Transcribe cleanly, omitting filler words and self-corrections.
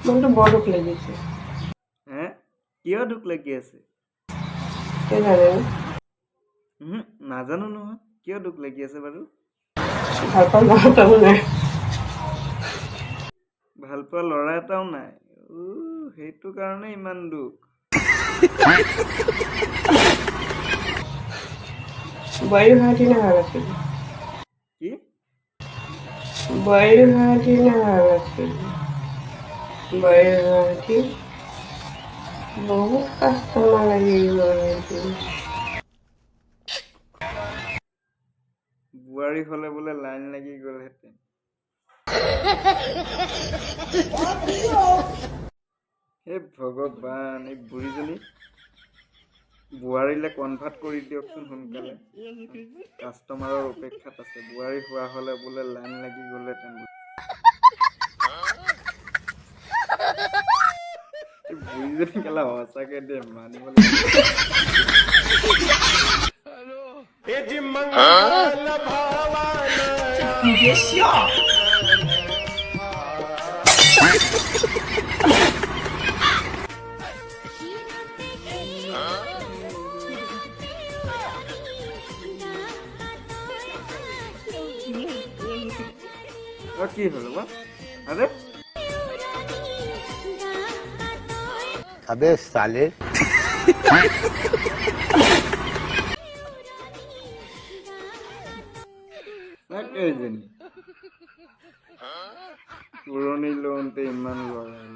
মনটো বৰ দুখ লাগিছে। হে কিয় দুখ লাগি আছে? কিয় জানেনে? নাজানো নহয় কিয় দুখ লাগি আছে বাৰু। ভাল পোৱা ল'ৰা এটাও নাই। ভাল পোৱা ল'ৰা এটাও নাই। সেইটো কাৰণে ইমান দুখ। বোৱাৰী হোৱাহেঁতেনে ভাল আছিল। কি? বোৱাৰী হোৱাহেঁতেনে ভাল আছিল। বোৱাৰী হোৱাহেঁতেন বহুত কাষ্টমাৰ লাগি গ'লহেঁতেন। বোৱাৰী হলে বোলে লাইন লাগি গ'লহেঁতেন। হে ভগৱান, এই বুঢ়ীজনী বোৱাৰীলে কনভাৰ্ট কৰি দিয়কচোন সোনকালে। কাষ্টমাৰৰ অপেক্ষাত আছে। বোৱাৰী হোৱা হলে বোলে লাইন লাগি গ'লহেঁতেন। এই বুঢ়ীজনী কেলা সঁচাকে দে মানিব কি হলো বা? আরে अबे साले এইজনী পুৰণি লওঁতে ইমান লৰাই